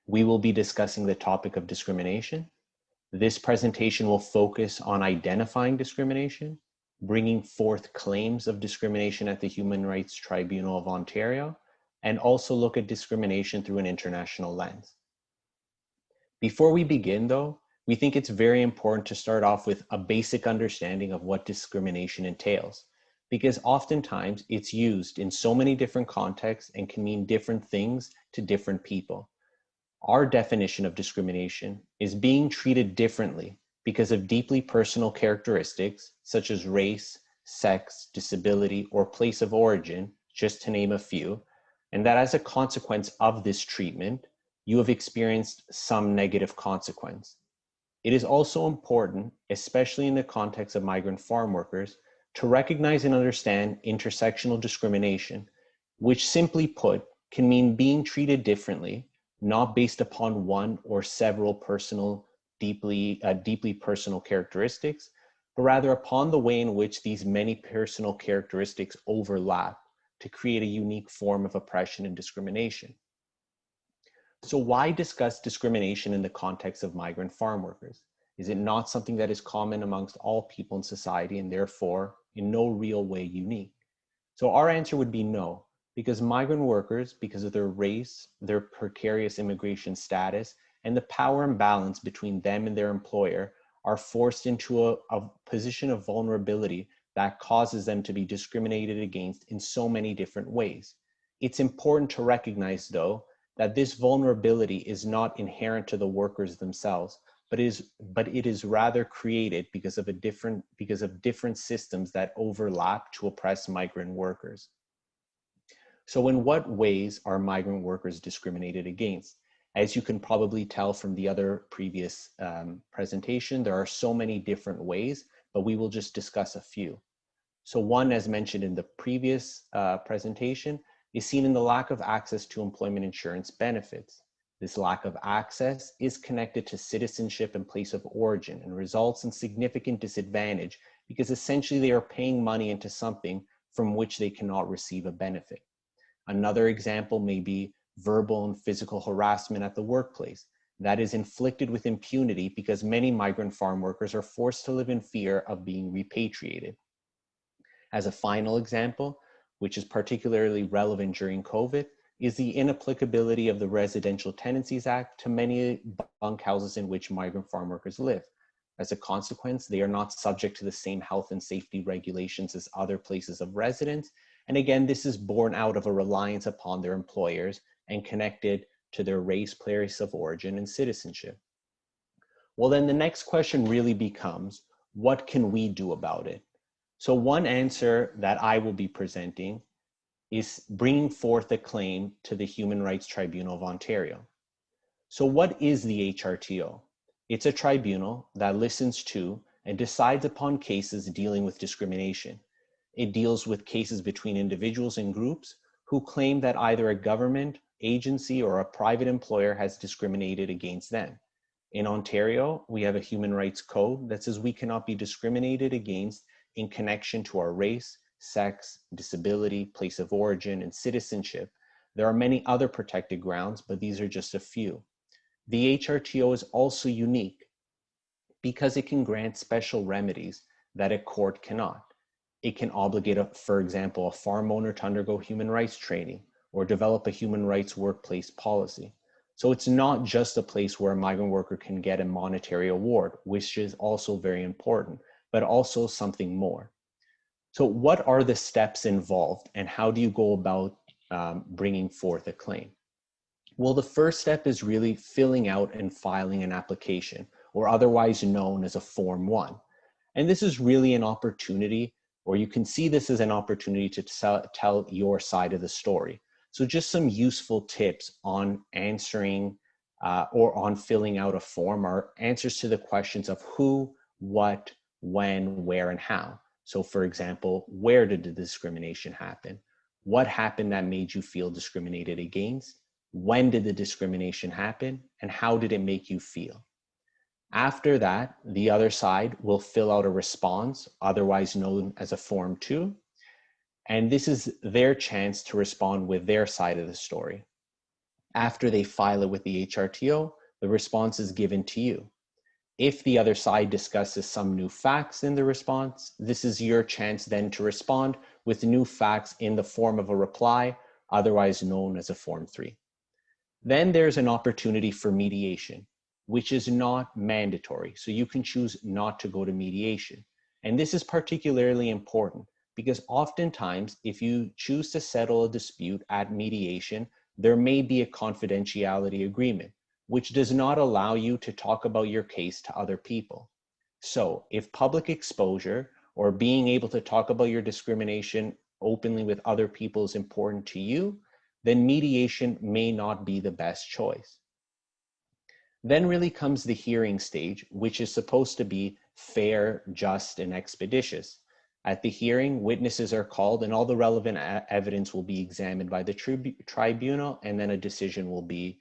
we will be discussing the topic of discrimination. This presentation will focus on identifying discrimination, bringing forth claims of discrimination at the Human Rights Tribunal of Ontario, and also look at discrimination through an international lens. Before we begin though, we think it's very important to start off with a basic understanding of what discrimination entails, because oftentimes it's used in so many different contexts and can mean different things to different people. Our definition of discrimination is being treated differently because of deeply personal characteristics such as race, sex, disability, or place of origin, just to name a few, and that as a consequence of this treatment, you have experienced some negative consequence. It is also important, especially in the context of migrant farm workers, to recognize and understand intersectional discrimination, which simply put can mean being treated differently, not based upon one or several deeply personal characteristics, but rather upon the way in which these many personal characteristics overlap to create a unique form of oppression and discrimination. So why discuss discrimination in the context of migrant farm workers? Is it not something that is common amongst all people in society and therefore in no real way unique? So our answer would be no, because migrant workers, because of their race, their precarious immigration status, and the power imbalance between them and their employer, are forced into a position of vulnerability that causes them to be discriminated against in so many different ways. It's important to recognize, though, that this vulnerability is not inherent to the workers themselves, but it is rather created because of different systems that overlap to oppress migrant workers. So in what ways are migrant workers discriminated against? As you can probably tell from the other previous presentation, there are so many different ways, but we will just discuss a few. So one, as mentioned in the previous presentation, is seen in the lack of access to employment insurance benefits. This lack of access is connected to citizenship and place of origin and results in significant disadvantage because essentially they are paying money into something from which they cannot receive a benefit. Another example may be verbal and physical harassment at the workplace that is inflicted with impunity because many migrant farm workers are forced to live in fear of being repatriated. As a final example, which is particularly relevant during COVID, is the inapplicability of the Residential Tenancies Act to many bunkhouses in which migrant farm workers live. As a consequence, they are not subject to the same health and safety regulations as other places of residence. And again, this is born out of a reliance upon their employers and connected to their race, place of origin, and citizenship. Well, then the next question really becomes, what can we do about it? So one answer that I will be presenting is bringing forth a claim to the Human Rights Tribunal of Ontario. So what is the HRTO? It's a tribunal that listens to and decides upon cases dealing with discrimination. It deals with cases between individuals and groups who claim that either a government, agency, or a private employer has discriminated against them. In Ontario, we have a human rights code that says we cannot be discriminated against in connection to our race, sex, disability, place of origin, and citizenship. There are many other protected grounds, but these are just a few. The HRTO is also unique because it can grant special remedies that a court cannot. It can obligate, for example, a farm owner to undergo human rights training or develop a human rights workplace policy. So it's not just a place where a migrant worker can get a monetary award, which is also very important, but also something more. So what are the steps involved and how do you go about bringing forth a claim? Well, the first step is really filling out and filing an application, or otherwise known as a Form 1. And this is really an opportunity, or you can see this as an opportunity to tell your side of the story. So just some useful tips on answering or on filling out a form are answers to the questions of who, what, when, where, and how. So for example, where did the discrimination happen? What happened that made you feel discriminated against? When did the discrimination happen? And how did it make you feel? After that, the other side will fill out a response, otherwise known as a Form 2. And this is their chance to respond with their side of the story. After they file it with the HRTO, the response is given to you. If the other side discusses some new facts in the response, this is your chance then to respond with new facts in the form of a reply, otherwise known as a Form 3. Then there's an opportunity for mediation, which is not mandatory. So you can choose not to go to mediation. And this is particularly important because oftentimes if you choose to settle a dispute at mediation, there may be a confidentiality agreement, which does not allow you to talk about your case to other people. So if public exposure or being able to talk about your discrimination openly with other people is important to you, then mediation may not be the best choice. Then really comes the hearing stage, which is supposed to be fair, just, and expeditious. At the hearing, witnesses are called and all the relevant evidence will be examined by the tribunal, and then a decision will be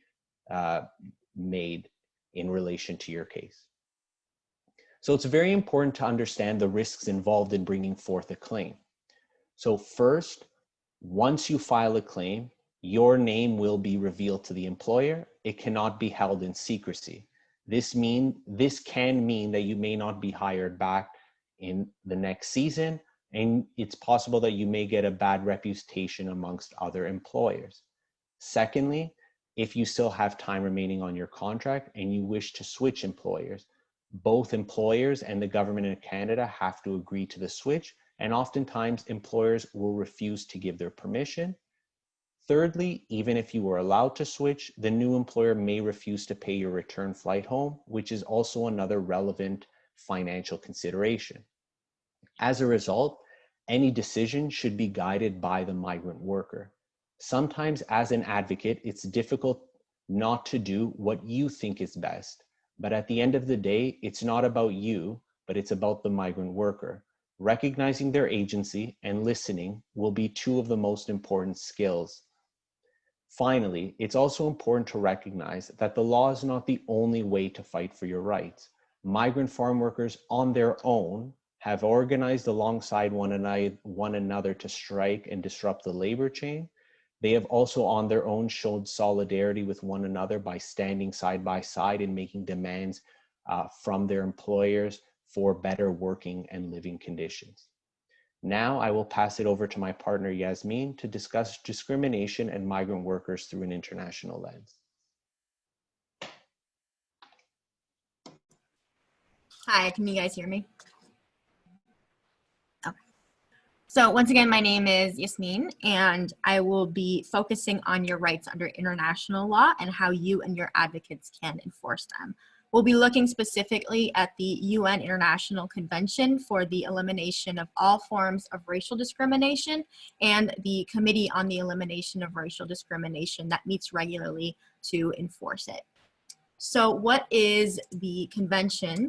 made in relation to your case. So it's very important to understand the risks involved in bringing forth a claim. So first, once you file a claim, your name will be revealed to the employer. It cannot be held in secrecy. This can mean that you may not be hired back in the next season, and it's possible that you may get a bad reputation amongst other employers. Secondly, if you still have time remaining on your contract and you wish to switch employers, both employers and the government in Canada have to agree to the switch, and oftentimes employers will refuse to give their permission. Thirdly, even if you were allowed to switch, the new employer may refuse to pay your return flight home, which is also another relevant financial consideration. As a result, any decision should be guided by the migrant worker. Sometimes as an advocate, it's difficult not to do what you think is best. But at the end of the day, it's not about you, but it's about the migrant worker. Recognizing their agency and listening will be two of the most important skills. Finally, it's also important to recognize that the law is not the only way to fight for your rights. Migrant farm workers on their own have organized alongside one another to strike and disrupt the labor chain. They have also on their own showed solidarity with one another by standing side by side and making demands from their employers for better working and living conditions. Now I will pass it over to my partner Yasmin to discuss discrimination and migrant workers through an international lens. Hi, can you guys hear me? Okay. So once again, my name is Yasmin, and I will be focusing on your rights under international law and how you and your advocates can enforce them. We'll be looking specifically at the UN International Convention for the Elimination of All Forms of Racial Discrimination and the Committee on the Elimination of Racial Discrimination that meets regularly to enforce it. So what is the Convention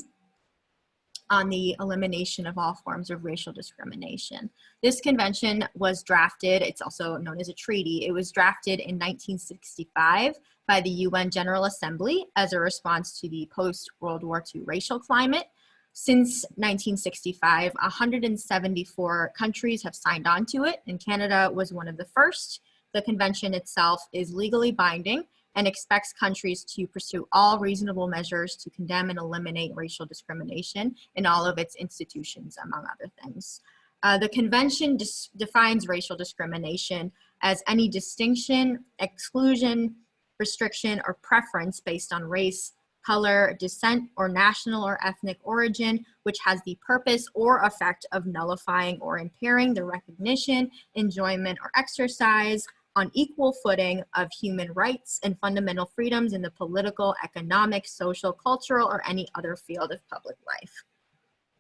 on the Elimination of All Forms of Racial Discrimination? This convention was drafted, it's also known as a treaty, it was drafted in 1965 by the UN General Assembly as a response to the post-World War II racial climate. Since 1965, 174 countries have signed on to it, and Canada was one of the first. The convention itself is legally binding and expects countries to pursue all reasonable measures to condemn and eliminate racial discrimination in all of its institutions, among other things. The convention defines racial discrimination as any distinction, exclusion, restriction, or preference based on race, color, descent, or national or ethnic origin, which has the purpose or effect of nullifying or impairing the recognition, enjoyment, or exercise on equal footing of human rights and fundamental freedoms in the political, economic, social, cultural, or any other field of public life.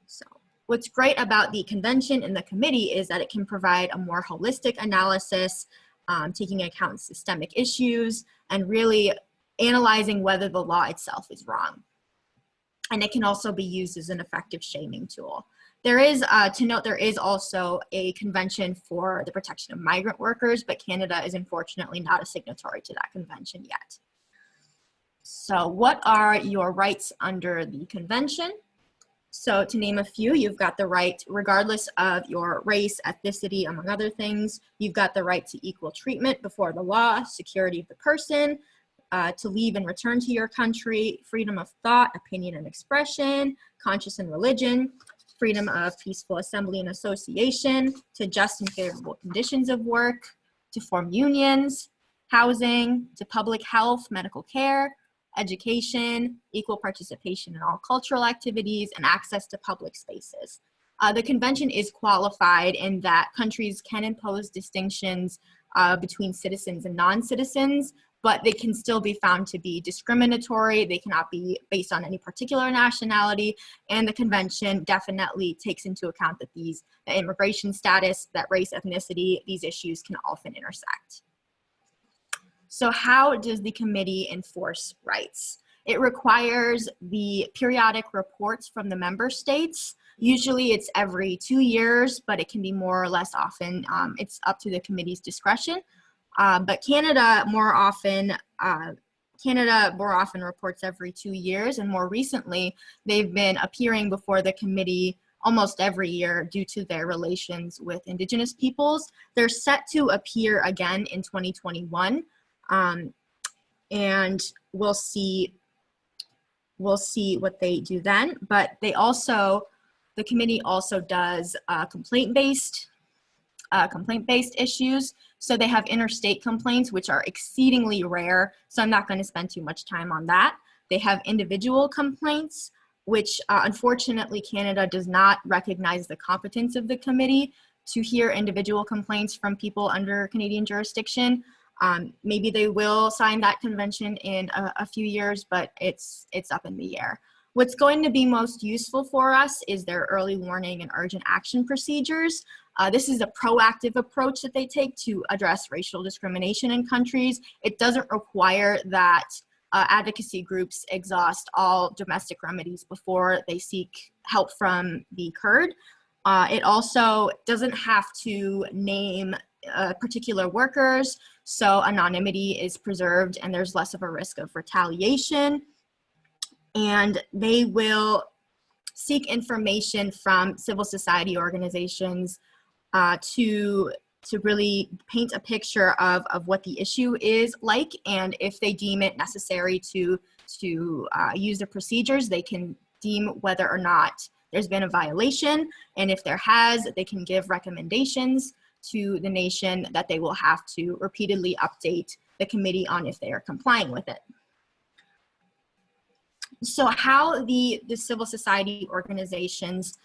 So what's great about the convention and the committee is that it can provide a more holistic analysis, taking into account systemic issues and really analyzing whether the law itself is wrong. And it can also be used as an effective shaming tool. There is, to note, there is also a convention for the protection of migrant workers, but Canada is unfortunately not a signatory to that convention yet. So what are your rights under the convention? So to name a few, you've got the right, regardless of your race, ethnicity, among other things, you've got the right to equal treatment before the law, security of the person, to leave and return to your country, freedom of thought, opinion and expression, conscience and religion, freedom of peaceful assembly and association, to just and favorable conditions of work, to form unions, housing, to public health, medical care, education, equal participation in all cultural activities, and access to public spaces. The convention is qualified in that countries can impose distinctions between citizens and non-citizens, but they can still be found to be discriminatory. They cannot be based on any particular nationality, and the convention definitely takes into account that the immigration status, that race, ethnicity, these issues can often intersect. So how does the committee enforce rights? It requires the periodic reports from the member states. Usually it's every 2 years, but it can be more or less often. It's up to the committee's discretion. But Canada more often reports every 2 years, and more recently, they've been appearing before the committee almost every year due to their relations with Indigenous peoples. They're set to appear again in 2021, and we'll see what they do then. But the committee also does complaint-based issues. So they have interstate complaints, which are exceedingly rare, so I'm not going to spend too much time on that. They have individual complaints, which unfortunately Canada does not recognize the competence of the committee to hear individual complaints from people under Canadian jurisdiction. Maybe they will sign that convention in a few years, but it's up in the air. What's going to be most useful for us is their early warning and urgent action procedures. This is a proactive approach that they take to address racial discrimination in countries. It doesn't require that advocacy groups exhaust all domestic remedies before they seek help from the CURD. It also doesn't have to name particular workers, so anonymity is preserved and there's less of a risk of retaliation. And they will seek information from civil society organizations to really paint a picture of what the issue is like, and if they deem it necessary to use the procedures, they can deem whether or not there's been a violation, and if there has, they can give recommendations to the nation that they will have to repeatedly update the committee on if they are complying with it. So how the civil society organizations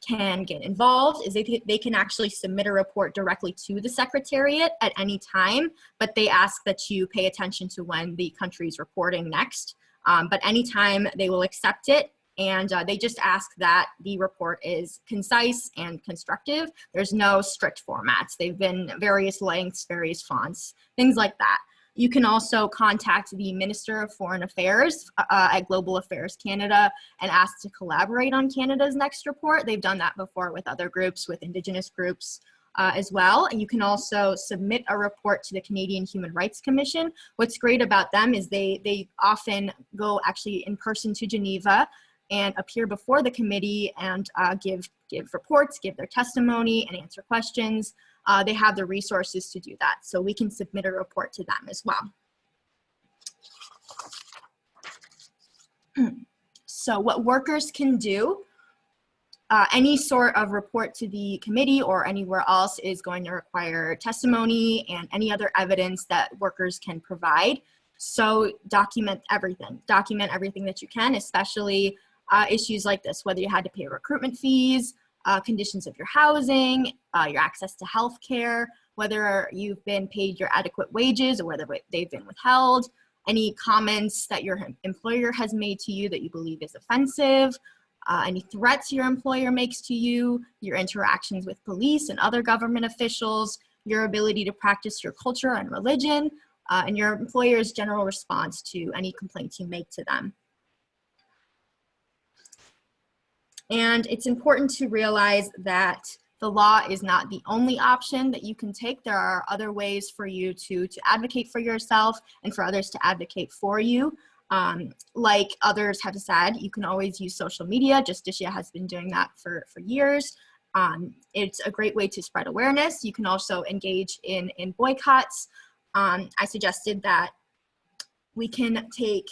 can get involved is they can actually submit a report directly to the Secretariat at any time, but they ask that you pay attention to when the country is reporting next. But anytime they will accept it, and they just ask that the report is concise and constructive. There's no strict formats. They've been various lengths, various fonts, things like that. You can also contact the Minister of Foreign Affairs at Global Affairs Canada and ask to collaborate on Canada's next report. They've done that before with other groups, with Indigenous groups as well. And you can also submit a report to the Canadian Human Rights Commission. What's great about them is they often go actually in person to Geneva and appear before the committee and give reports, give their testimony, and answer questions. They have the resources to do that, so we can submit a report to them as well. So what workers can do, any sort of report to the committee or anywhere else is going to require testimony and any other evidence that workers can provide. So document everything that you can, especially issues like this, whether you had to pay recruitment fees, conditions of your housing, your access to health care, whether you've been paid your adequate wages or whether they've been withheld, any comments that your employer has made to you that you believe is offensive, any threats your employer makes to you, your interactions with police and other government officials, your ability to practice your culture and religion, and your employer's general response to any complaints you make to them. And it's important to realize that the law is not the only option that you can take. There are other ways for you to advocate for yourself and for others to advocate for you. Like others have said, you can always use social media. Justicia has been doing that for years. It's a great way to spread awareness. You can also engage in boycotts. I suggested that We can take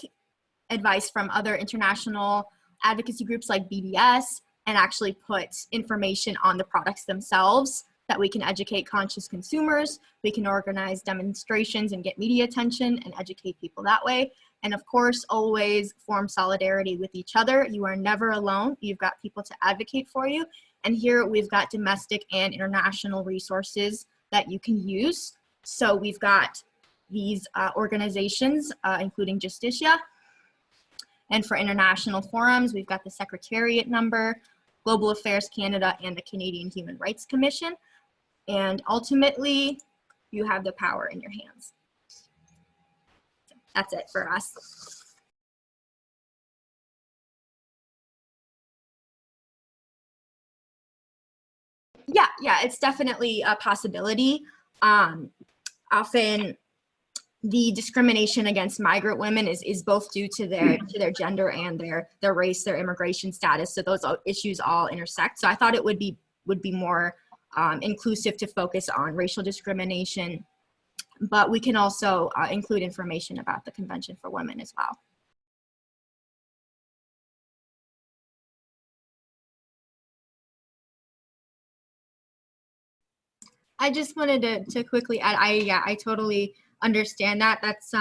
advice from other international advocacy groups like BDS and actually put information on the products themselves that we can educate conscious consumers. We can organize demonstrations and get media attention and educate people that way. And of course, always form solidarity with each other. You are never alone. You've got people to advocate for you. And here we've got domestic and international resources that you can use. So we've got these organizations, including Justicia. And for international forums, we've got the Secretariat number, Global Affairs Canada, and the Canadian Human Rights Commission. And ultimately, you have the power in your hands. So that's it for us. Yeah, it's definitely a possibility. Often the discrimination against migrant women is both due to their gender and their race, their immigration status. So those issues all intersect. So I thought it would be more inclusive to focus on racial discrimination, but we can also include information about the Convention for Women as well. I just wanted to quickly add, I totally understand that. That's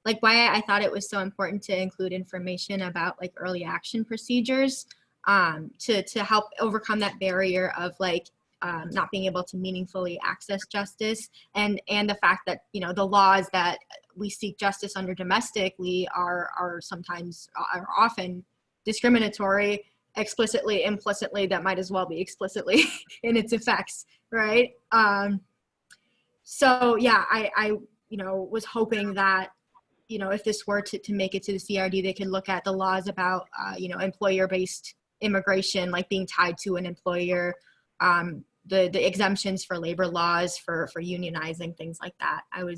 like why I thought it was so important to include information about like early action procedures to help overcome that barrier of like not being able to meaningfully access justice, and the fact that, you know, the laws that we seek justice under domestically are sometimes are often discriminatory, explicitly, implicitly, that might as well be explicitly in its effects, right? So yeah, I you know, was hoping that, you know, if this were to make it to the CRD, they could look at the laws about, you know, employer-based immigration, like being tied to an employer, the exemptions for labor laws, for unionizing, things like that. I don't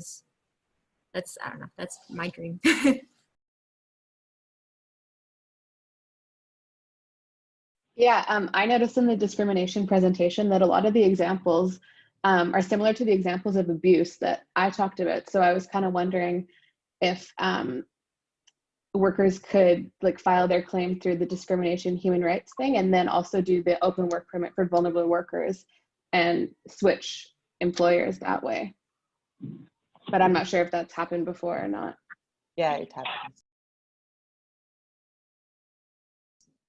know, that's my dream. Yeah, I noticed in the discrimination presentation that a lot of the examples are similar to the examples of abuse that I talked about. So I was kind of wondering if workers could like file their claim through the discrimination human rights thing and then also do the open work permit for vulnerable workers and switch employers that way. But I'm not sure if that's happened before or not. Yeah, it happens.